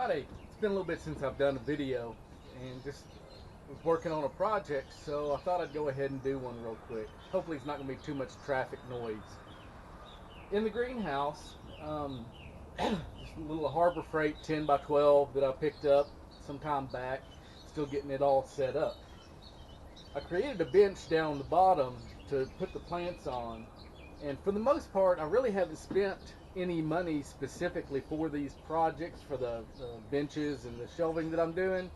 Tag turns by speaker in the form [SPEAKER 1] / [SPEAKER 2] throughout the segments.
[SPEAKER 1] Friday. It's been a little bit since I've done a video and just was working on a project, so I thought I'd go ahead and do one real quick. Hopefully it's not going to be too much traffic noise. In the greenhouse, just a little Harbor Freight 10 by 12 that I picked up some time back, still getting it all set up. I created a bench down the bottom to put the plants on, and for the most part I really haven't spent any money specifically for these projects, for the benches and the shelving that I'm doing.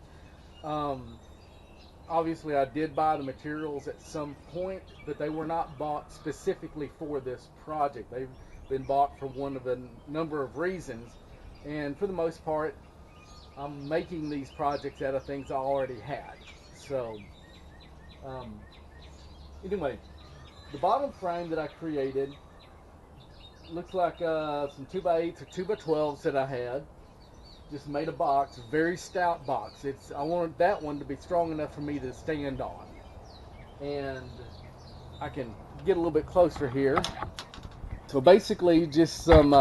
[SPEAKER 1] Obviously I did buy the materials at some point, but they were not bought specifically for this project. They've been bought for one of a number of reasons, and for the most part I'm making these projects out of things I already had. So anyway, the bottom frame that I created looks like some 2x8s or 2x12s that I had. Just made a box, a very stout box. I wanted that one to be strong enough for me to stand on. And I can get a little bit closer here. So basically just some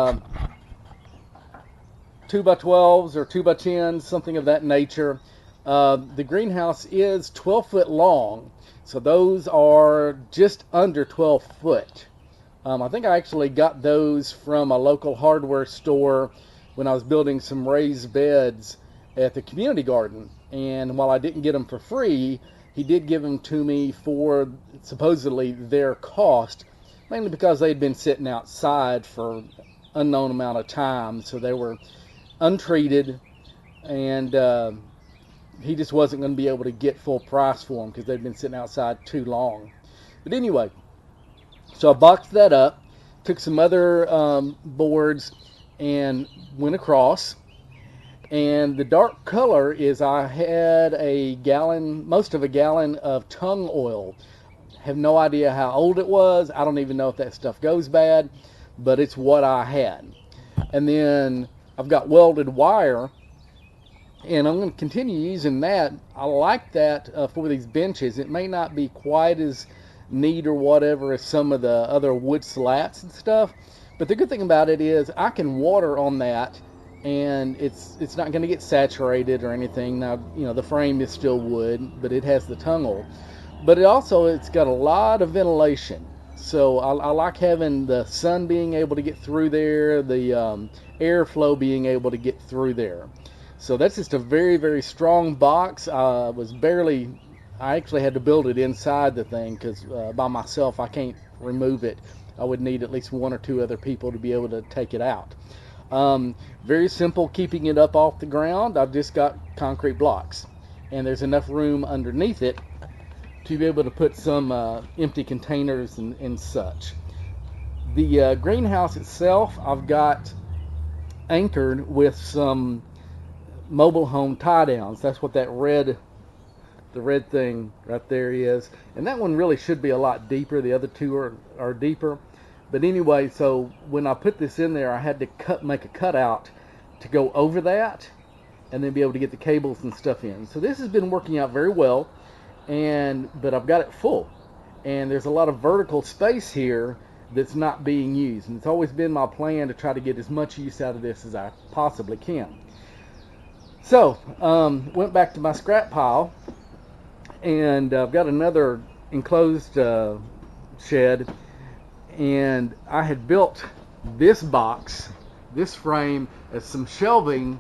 [SPEAKER 1] 2x12s or 2x10s, something of that nature. The greenhouse is 12 foot long, so those are just under 12 foot. I think I actually got those from a local hardware store when I was building some raised beds at the community garden. And while I didn't get them for free, he did give them to me for supposedly their cost, mainly because they'd been sitting outside for unknown amount of time, so they were untreated, and he just wasn't going to be able to get full price for them because they'd been sitting outside too long. But anyway, so I boxed that up, took some other boards and went across. And the dark color is I had most of a gallon of tung oil. Have no idea how old it was. I don't even know if that stuff goes bad, but it's what I had. And then I've got welded wire, and I'm going to continue using that. I like that for these benches. It may not be quite as neat or whatever as some of the other wood slats and stuff, but the good thing about it is I can water on that, and it's not going to get saturated or anything. Now, you know, the frame is still wood, but it has the tunnel. But it's got a lot of ventilation. So I like having the sun being able to get through there, the airflow being able to get through there. So that's just a very, very strong box. I actually had to build it inside the thing because by myself I can't remove it. I would need at least one or two other people to be able to take it out. Very simple keeping it up off the ground. I've just got concrete blocks, and there's enough room underneath it to be able to put some empty containers and such. The greenhouse itself I've got anchored with some mobile home tie downs. That's what the red thing right there is, and that one really should be a lot deeper. The other two are deeper, but anyway, so when I put this in there I had to make a cutout to go over that and then be able to get the cables and stuff in. So this has been working out very well, but I've got it full, and there's a lot of vertical space here that's not being used, and it's always been my plan to try to get as much use out of this as I possibly can. So went back to my scrap pile, and I've got another enclosed shed, and I had built this frame as some shelving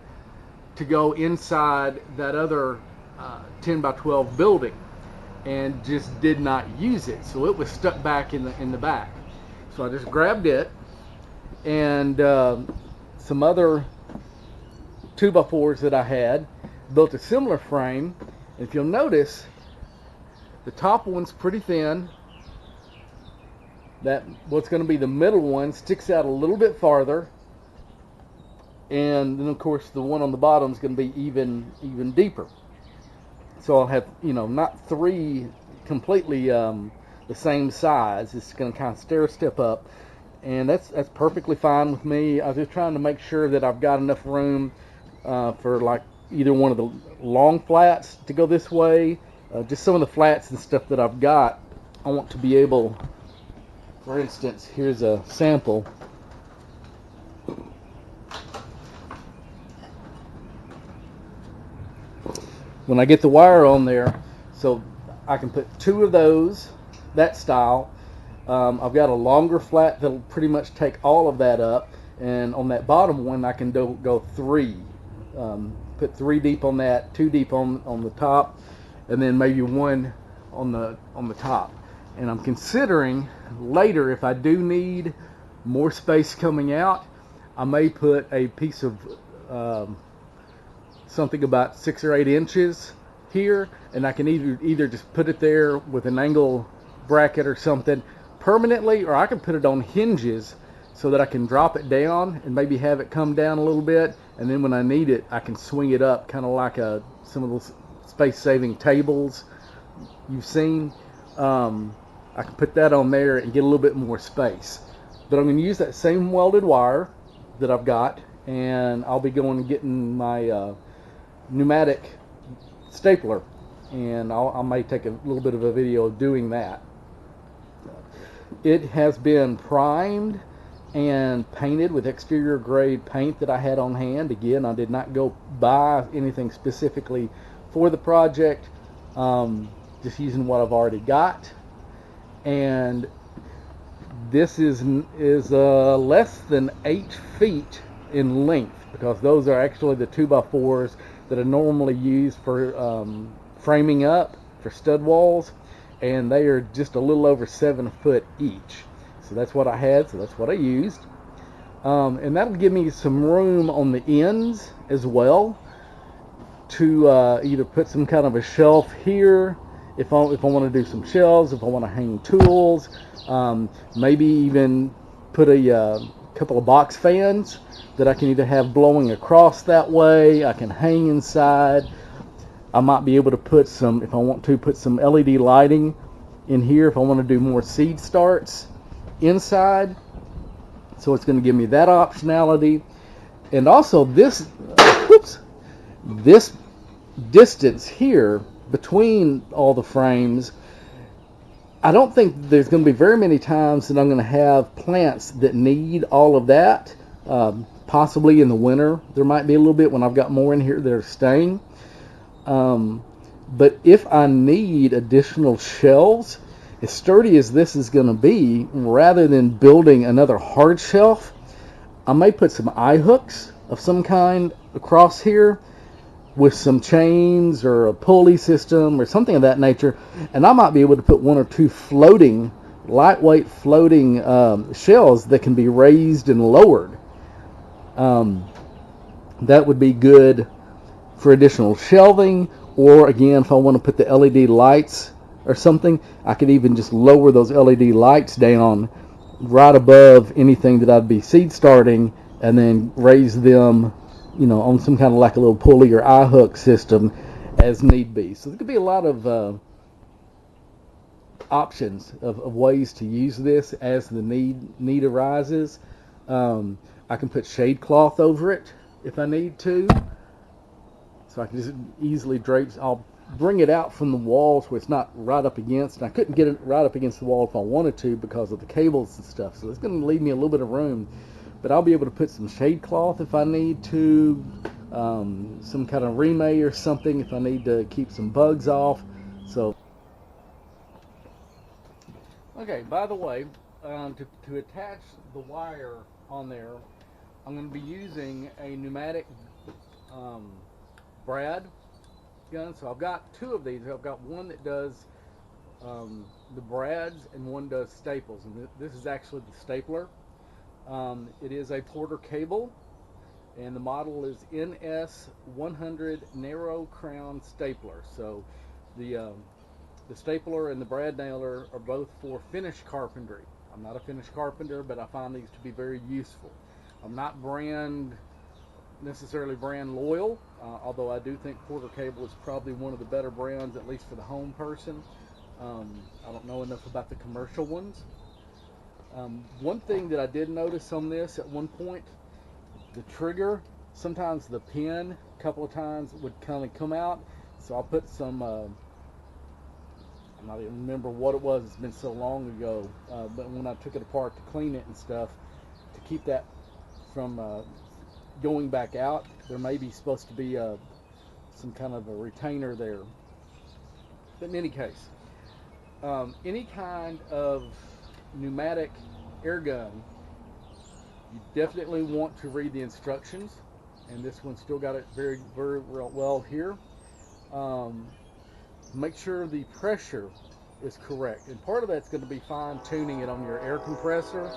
[SPEAKER 1] to go inside that other 10 by 12 building, and just did not use it, so it was stuck back in the back. So I just grabbed it and some other 2x4s that I had, built a similar frame. And if you'll notice, the top one's pretty thin. What's going to be the middle one sticks out a little bit farther, and then of course the one on the bottom is going to be even deeper. So I'll have, not three completely the same size. It's going to kind of stair step up, and that's perfectly fine with me. I was just trying to make sure that I've got enough room for like either one of the long flats to go this way. Just some of the flats and stuff that I've got, I want to be able, for instance, here's a sample. when I get the wire on there, so I can put 2 of those, that style. I've got a longer flat that'll pretty much take all of that up, and on that bottom one I can go 3. Put 3 deep on that, 2 deep on the top, and then maybe 1 on the top. And I'm considering later, if I do need more space coming out, I may put a piece of something about 6 or 8 inches here, and I can either just put it there with an angle bracket or something permanently, or I can put it on hinges so that I can drop it down and maybe have it come down a little bit, and then when I need it I can swing it up, kind of like some of those space-saving tables you've seen. I can put that on there and get a little bit more space. But I'm going to use that same welded wire that I've got, and I'll be going and getting my pneumatic stapler, and I may take a little bit of a video of doing that. It has been primed and painted with exterior grade paint that I had on hand. Again, I did not go buy anything specifically for the project, just using what I've already got. And this is less than 8 feet in length, because those are actually the 2x4s that are normally used for framing up for stud walls, and they are just a little over 7 foot each. So that's what I had, so that's what I used. And that'll give me some room on the ends as well to either put some kind of a shelf here if I want to do some shelves, if I want to hang tools, maybe even put a couple of box fans that I can either have blowing across that way. I can hang inside. I might be able to put some, if I want to, put some LED lighting in here if I want to do more seed starts inside. So it's going to give me that optionality. And also this distance here between all the frames, I don't think there's going to be very many times that I'm going to have plants that need all of that. Possibly in the winter there might be a little bit when I've got more in here that are staying. But if I need additional shelves, as sturdy as this is going to be, rather than building another hard shelf, I may put some eye hooks of some kind across here with some chains or a pulley system or something of that nature, and I might be able to put 1 or 2 lightweight floating shelves that can be raised and lowered. That would be good for additional shelving, or again, if I want to put the LED lights or something, I could even just lower those LED lights down right above anything that I'd be seed starting, and then raise them, on some kind of like a little pulley or eye hook system as need be. So there could be a lot of options of ways to use this as the need arises. I can put shade cloth over it if I need to, so I can just easily drape. I'll bring it out from the walls where it's not right up against, and I couldn't get it right up against the wall if I wanted to because of the cables and stuff, so it's going to leave me a little bit of room. But I'll be able to put some shade cloth if I need to, some kind of remay or something if I need to keep some bugs off. So, okay, by the way, to attach the wire on there, I'm going to be using a pneumatic brad gun. So I've got 2 of these. I've got one that does the brads and one does staples, and this is actually the stapler. It is a Porter cable, and the model is NS100 narrow crown stapler. So the stapler and the brad nailer are both for finish carpentry. I'm not a finish carpenter, but I find these to be very useful. I'm not necessarily brand loyal, although I do think Porter cable is probably one of the better brands, at least for the home person. I don't know enough about the commercial ones. One thing that I did notice on this at one point, the trigger, sometimes the pin a couple of times would kind of come out, so I'll put some, I'm not even remember what it was, it's been so long ago, but when I took it apart to clean it and stuff, to keep that from going back out, there may be supposed to be some kind of a retainer there. But in any case, any kind of pneumatic air gun, you definitely want to read the instructions, and this one still got it very, very well here. Make sure the pressure is correct, and part of that's going to be fine-tuning it on your air compressor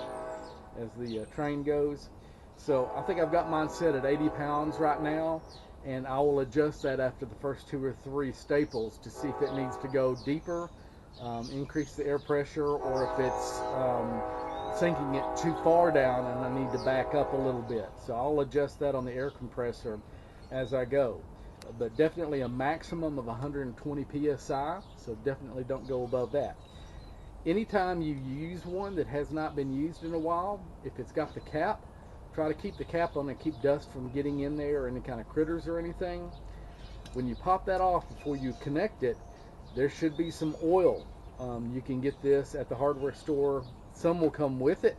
[SPEAKER 1] as the train goes. So I think I've got mine set at 80 pounds right now, and I will adjust that after the first 2 or 3 staples to see if it needs to go deeper, increase the air pressure, or if it's sinking it too far down and I need to back up a little bit. So I'll adjust that on the air compressor as I go. But definitely a maximum of 120 psi, so definitely don't go above that. Anytime you use one that has not been used in a while, if it's got the cap, try to keep the cap on and keep dust from getting in there or any kind of critters or anything. When you pop that off before you connect it, there should be some oil. You can get this at the hardware store. Some will come with it,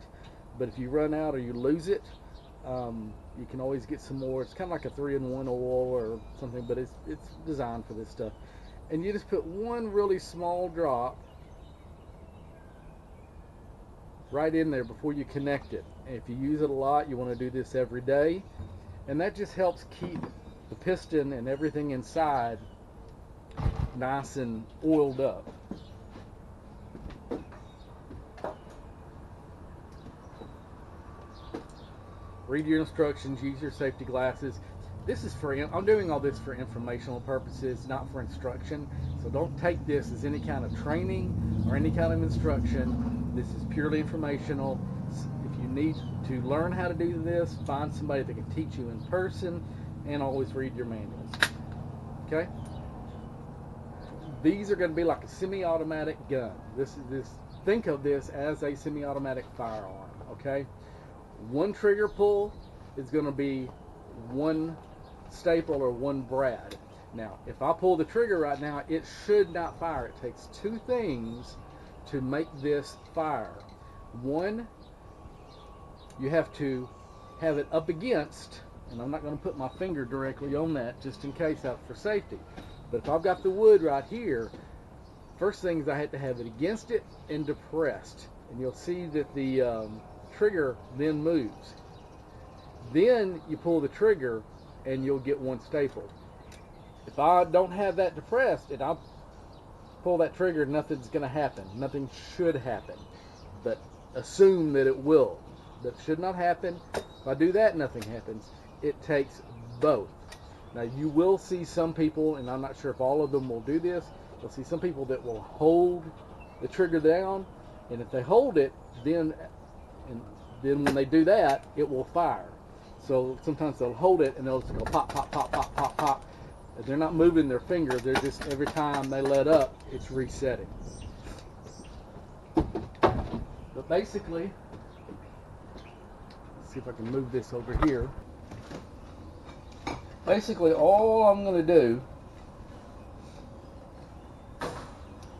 [SPEAKER 1] but if you run out or you lose it, you can always get some more. It's kind of like a 3-in-1 oil or something, but it's designed for this stuff. And you just put one really small drop right in there before you connect it. And if you use it a lot, you want to do this every day, and that just helps keep the piston and everything inside nice and oiled up. Read your instructions, use your safety glasses. This is for, I'm doing all this for informational purposes, not for instruction. So don't take this as any kind of training or any kind of instruction. This is purely informational. If you need to learn how to do this, find somebody that can teach you in person, and always read your manuals. Okay? These are going to be like a semi-automatic gun. Think of this as a semi-automatic firearm. Okay? One trigger pull is going to be one staple or one brad. Now, if I pull the trigger right now, it should not fire. It takes 2 things to make this fire. One, you have to have it up against, and I'm not going to put my finger directly on that just in case out for safety. But if I've got the wood right here, first thing is I have to have it against it and depressed. And you'll see that the trigger then moves. Then you pull the trigger and you'll get one staple. If I don't have that depressed and I pull that trigger, nothing's going to happen. Nothing should happen, but assume that it will. That should not happen. If I do that, nothing happens. It takes both. Now you will see some people, and I'm not sure if all of them will do this, you'll see some people that will hold the trigger down, and if they hold it, then when they do that, it will fire. So sometimes they'll hold it and they'll just go pop, pop, pop, pop, pop, pop. They're not moving their finger. They're just, every time they let up, it's resetting. But basically, let's see if I can move this over here. Basically, all I'm going to do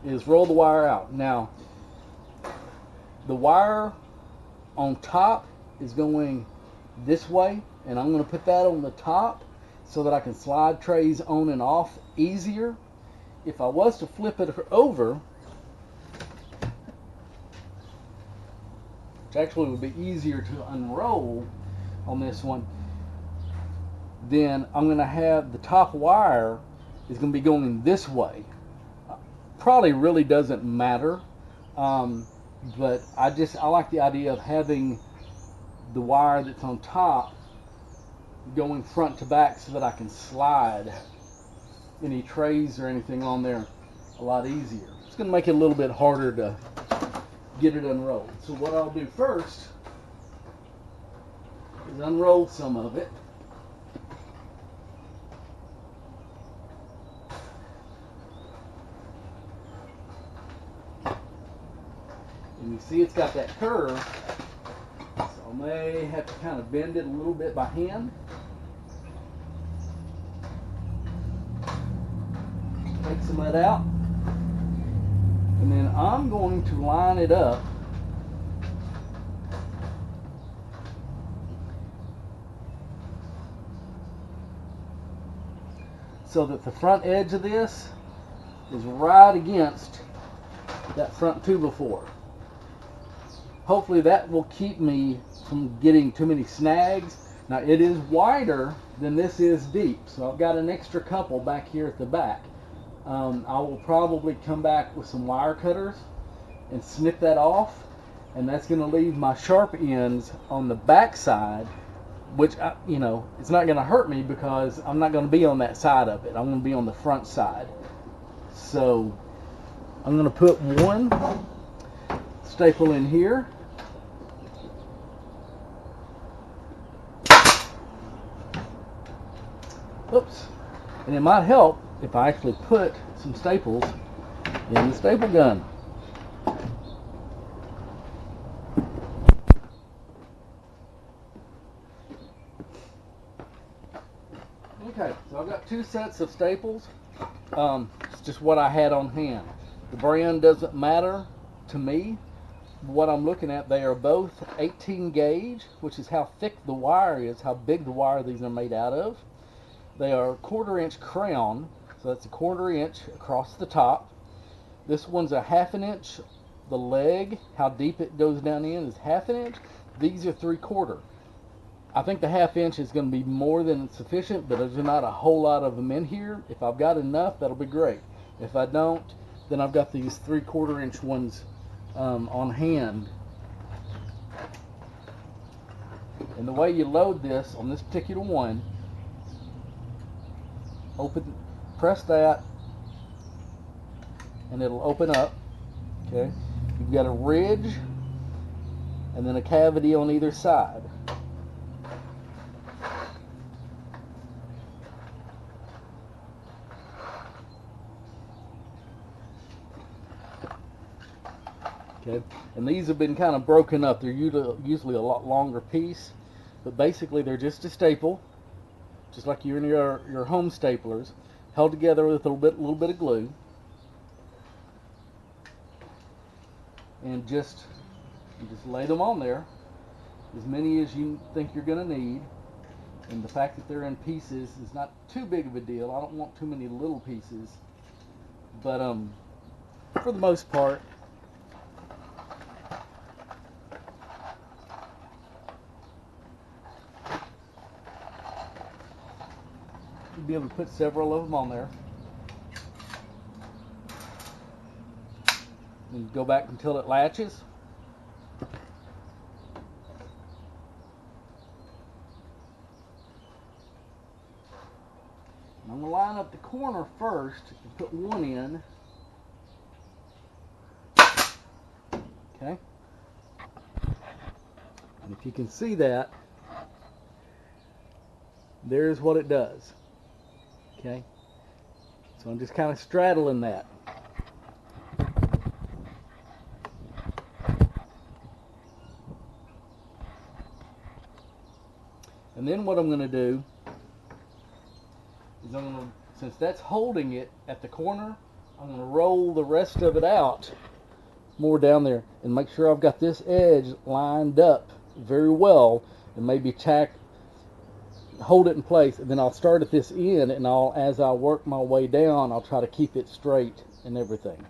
[SPEAKER 1] is roll the wire out. Now, the wire on top is going this way, and I'm going to put that on the top so that I can slide trays on and off easier. If I was to flip it over, which actually would be easier to unroll on this one, then I'm going to have the top wire is going to be going this way. Probably really doesn't matter, but I like the idea of having the wire that's on top going front to back so that I can slide any trays or anything on there a lot easier. It's going to make it a little bit harder to get it unrolled. So what I'll do first is unroll some of it. And you see it's got that curve, so I may have to kind of bend it a little bit by hand. Take some of that out. And then I'm going to line it up so that the front edge of this is right against that front 2x4. Hopefully that will keep me from getting too many snags. Now it is wider than this is deep, so I've got an extra couple back here at the back. I will probably come back with some wire cutters and snip that off, and that's going to leave my sharp ends on the back side, which it's not going to hurt me because I'm not going to be on that side of it. I'm going to be on the front side. So I'm going to put one staple in here. Oops. And it might help if I actually put some staples in the staple gun. Okay, so I've got two sets of staples. It's just what I had on hand. The brand doesn't matter to me. What I'm looking at, they are both 18 gauge, which is how thick the wire is, how big the wire these are made out of. They are 1/4 inch crown, so that's a 1/4 inch across the top. This one's a 1/2 inch. The leg, how deep it goes down in, is 1/2 inch. These are 3/4. I think the 1/2 inch is going to be more than sufficient, but there's not a whole lot of them in here. If I've got enough, that'll be great. If I don't, then I've got these 3/4 inch ones on hand. And the way you load this on this particular one, press that, and it'll open up. Okay, you've got a ridge and then a cavity on either side. Okay, and these have been kind of broken up. They're usually a lot longer piece, but basically they're just a staple, just like your home staplers, held together with a little bit of glue, and you just lay them on there, as many as you think you're going to need. And the fact that they're in pieces is not too big of a deal. I don't want too many little pieces, but for the most part, be able to put several of them on there and go back until it latches. And I'm going to line up the corner first and put one in. Okay, and if you can see that, there's what it does. Okay, so I'm just kind of straddling that. And then what I'm going to do is since that's holding it at the corner, I'm going to roll the rest of it out more down there and make sure I've got this edge lined up very well, and maybe hold it in place, and then I'll start at this end, and as I work my way down, I'll try to keep it straight and everything.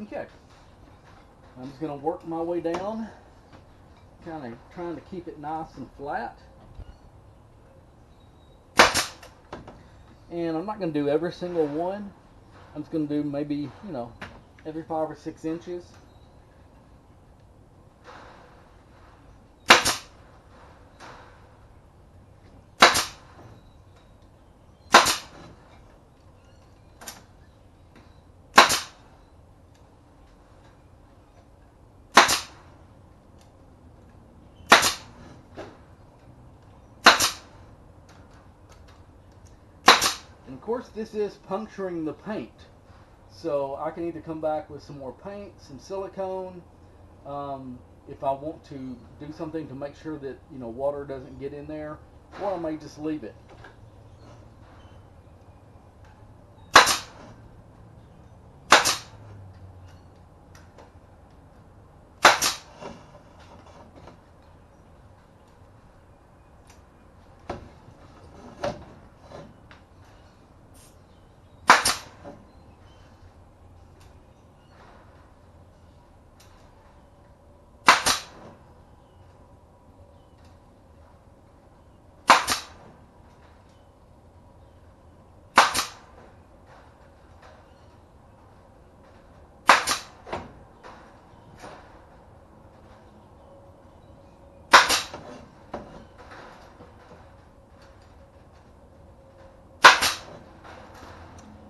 [SPEAKER 1] Okay, I'm just going to work my way down, kind of trying to keep it nice and flat. And I'm not going to do every single one. I'm just going to do maybe, every 5 or 6 inches. of course, this is puncturing the paint. So I can either come back with some more paint, some silicone, if I want to do something to make sure that, you know, water doesn't get in there, or I may just leave it.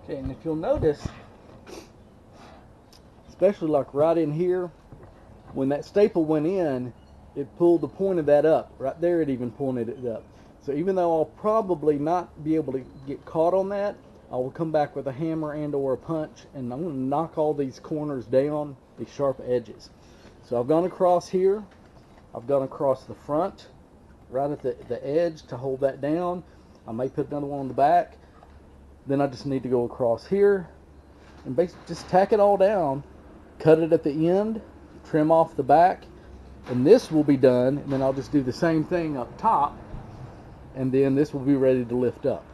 [SPEAKER 1] Okay, and if you'll notice, especially like right in here, when that staple went in, it pulled the point of that up. Right there, it even pointed it up. So even though I'll probably not be able to get caught on that, I will come back with a hammer and or a punch, and I'm going to knock all these corners down, these sharp edges. So I've gone across here, I've gone across the front, right at the edge to hold that down. I may put another one on the back. Then I just need to go across here and basically just tack it all down, cut it at the end, trim off the back, and this will be done. And then I'll just do the same thing up top, and then this will be ready to lift up.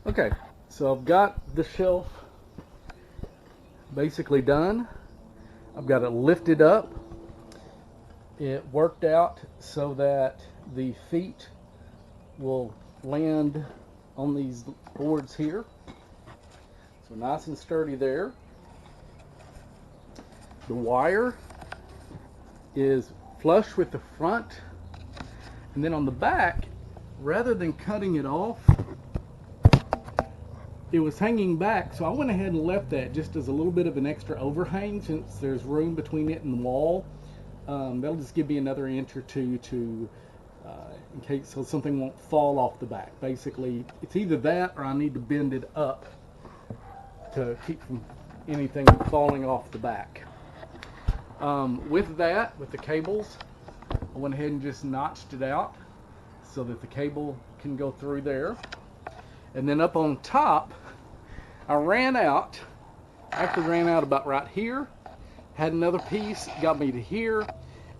[SPEAKER 1] Okay, so I've got the shelf basically done. I've got it lifted up. It worked out so that the feet will land on these boards here. So nice and sturdy there. The wire is flush with the front, and then on the back, rather than cutting it off, it was hanging back, so I went ahead and left that just as a little bit of an extra overhang, since there's room between it and the wall. That'll just give me another inch or two to in case so something won't fall off the back. Basically, it's either that or I need to bend it up to keep from anything falling off the back. With that, with the cables, I went ahead and just notched it out so that the cable can go through there. And then up on top, I ran out, actually ran out about right here, had another piece, got me to here,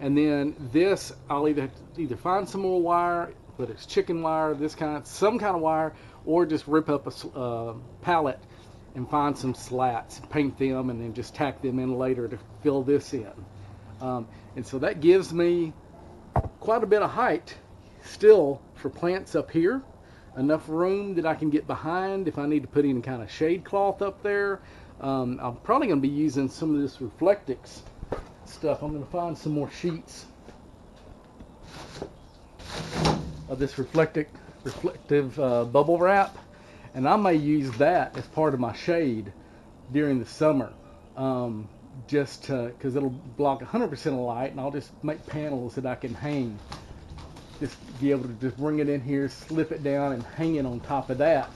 [SPEAKER 1] and then this, I'll either find some more wire, whether it's chicken wire, some kind of wire, or just rip up a pallet and find some slats, paint them, and then just tack them in later to fill this in. And so that gives me quite a bit of height still for plants up here. Enough room that I can get behind if I need to put any kind of shade cloth up there. I'm probably going to be using some of this Reflectix stuff. I'm going to find some more sheets of this reflective bubble wrap, and I may use that as part of my shade during the summer, just because it'll block 100% of light, and I'll just make panels that I can hang. Just be able to just bring it in here, slip it down, and hang it on top of that,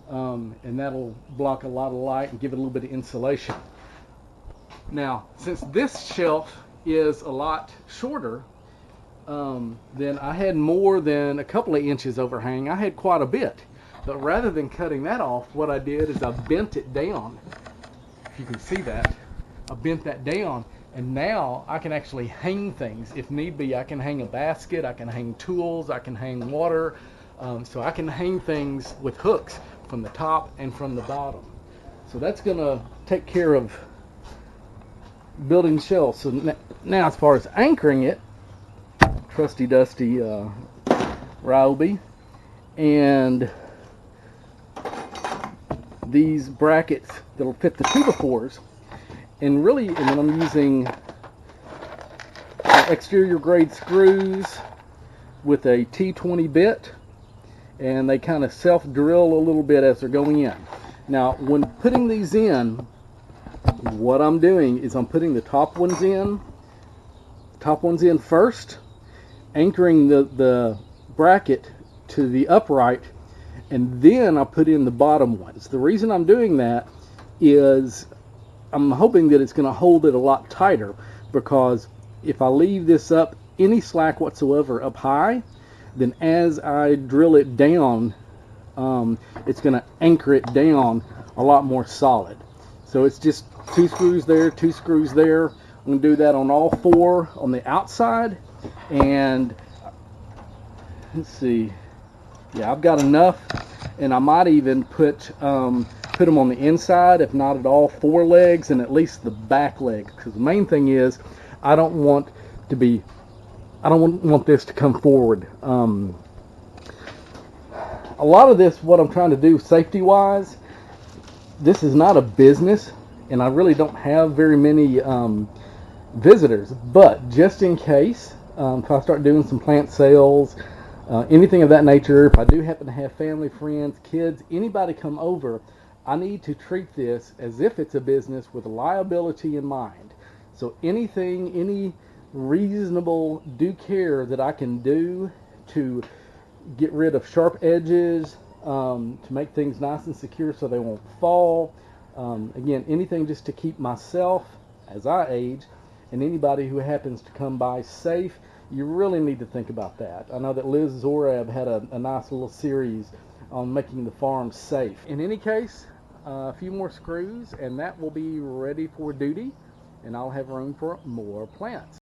[SPEAKER 1] and that'll block a lot of light and give it a little bit of insulation. Now, since this shelf is a lot shorter, then I had more than a couple of inches overhang. I had quite a bit, but rather than cutting that off, what I did is I bent it down. If you can see that, I bent that down. And now I can actually hang things. If need be, I can hang a basket, I can hang tools, I can hang water. So I can hang things with hooks from the top and from the bottom. So that's going to take care of building shelves. So now as far as anchoring it, trusty dusty Ryobi, and these brackets that'll fit the 2x4s. And then I'm using exterior grade screws with a T20 bit, and they kind of self-drill a little bit as they're going in. Now, when putting these in, what I'm doing is I'm putting the top ones in first, anchoring the bracket to the upright, and then I put in the bottom ones. The reason I'm doing that is I'm hoping that it's going to hold it a lot tighter, because if I leave this up any slack whatsoever up high, then as I drill it down, it's going to anchor it down a lot more solid. So it's just 2 screws there, 2 screws there. I'm going to do that on all 4 on the outside. And let's see, yeah, I've got enough, and I might even put them on the inside, if not at all 4 legs, and at least the back leg. Because the main thing is, I don't want this to come forward. A lot of this, what I'm trying to do safety-wise, this is not a business, and I really don't have very many visitors. But just in case, if I start doing some plant sales, anything of that nature, if I do happen to have family, friends, kids, anybody come over, I need to treat this as if it's a business with liability in mind. So anything, any reasonable due care that I can do to get rid of sharp edges, to make things nice and secure so they won't fall. Again, anything just to keep myself, as I age, and anybody who happens to come by safe. You really need to think about that. I know that Liz Zorab had a nice little series on making the farm safe. In any case, a few more screws and that will be ready for duty, and I'll have room for more plants.